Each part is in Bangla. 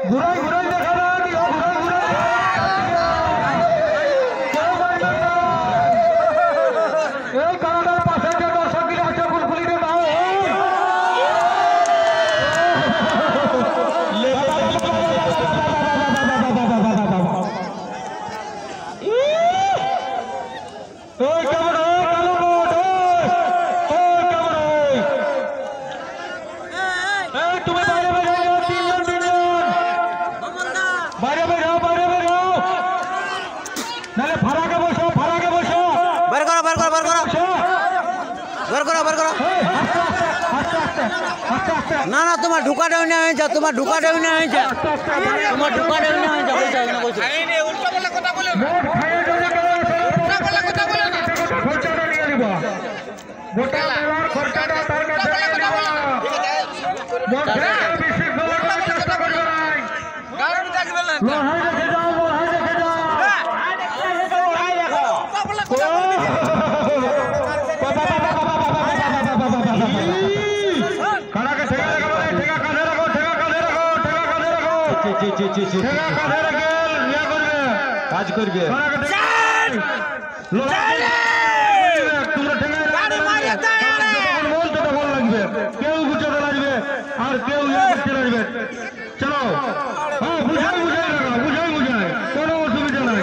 ঘুরাই ঘুরাই দেখা না ঘুরাই ঘুরাই এই কানাডার পাশে যে দর্শকগুলি আছে ফুলফুলিতে দাও না না তোমার ঢুকা ডাউনে হয়েছে তোমার ঢুকা ডাউনে হয়েছে তোমার ঢুকা ডাউনে হয়েছে কাজ করবে লাগবে কেউ গুছাতে লাগবে আর কেউ লাগবে চলো বুঝাই বুঝাই বুঝাই বুঝাই কোনো অসুবিধা নাই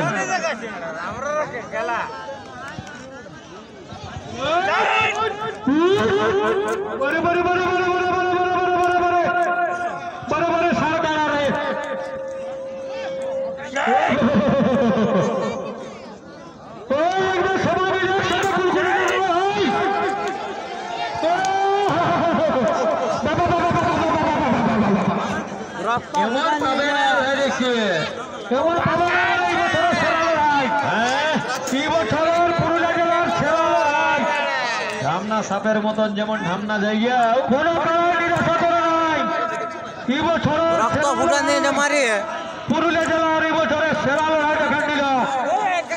বড় বড় বড় বড় বড় বড় বড় বড় সারা দাঁড়া রে ঢামনা সাপের মতন যেমন ঢামনা জায়গা রক্ত ফুটা দিয়ে মারি পুরুলিয়া জেলার এই বছরের সেরা লড়াই দেখা দিল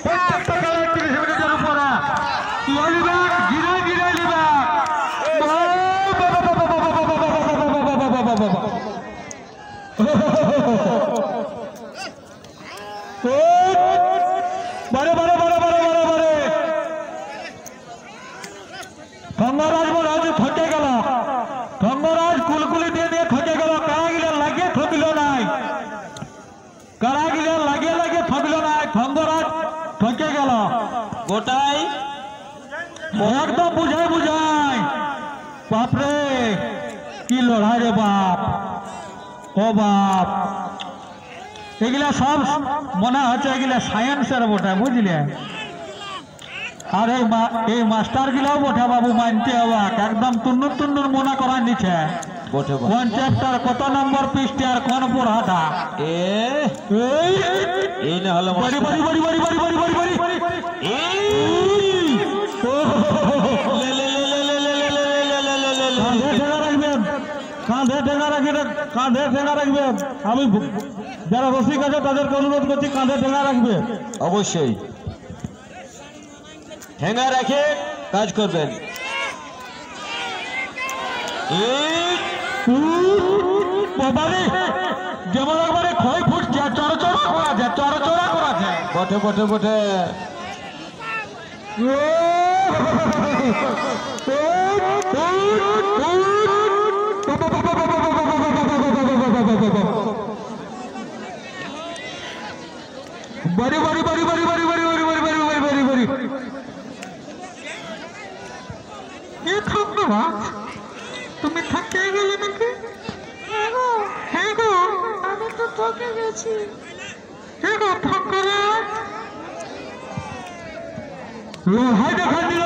প্রত্যেকটা খেলায় 30 মিনিটের উপরে ধঙ্গরাজ মহারাজ ঠকে গেল ধঙ্গরাজ কুলকুলি দিয়ে ঠকে গেল কারাগিলা লাগিয়ে ঠকিল নাই কারাগিলা লাগিয়ে লাগিয়ে ঠকিল নাই ধঙ্গরাজ ঠকে গেল গোটাই একদম বুঝাই বুঝাই বাপরে কি লড়াই রে বাপ ও বাপ এগুলা সব মনে হচ্ছে এগুলা সায়েন্সের বটে বুঝলে আর এই মাস্টার গিলাও বটে বাবু মানতে হওয়া একদম তুন্নুর তুন্নুর মনে করা নিচ্ছে কোন চ্যাপ্টার কত নম্বর পৃষ্ঠে আর কোন পড়াটা এই না হলো বড়ি বড়ি বড়ি বড়ি বড়ি বড়ি বড়ি বড়ি কাঁধে ঠেঙা রাখবেন কাঁধে ঠেঙা রাখবেন আমি যারা রসিক আছে তাদেরকে অনুরোধ করছি কাঁধে ঠেঙা রাখবে অবশ্যই ঠেঙা রেখে কাজ করবেন যেমন একবারে ক্ষয় ফুটছে চড়চড়া করা যায় চড়চড়া করা যায় বটে বটে বটে বাড়ি বাড়ি বাড়ি বাড়ি বাড়ি বাড়ি বাড়ি বাড়ি বাড়ি বাড়ি বাড়ি বাড়ি তুমি থাকতে গেলে নাকি হ্যাঁ গো আমি তো ঠকে গেছি হ্যাঁ গো ঠক করে লোহাই দেখা দিল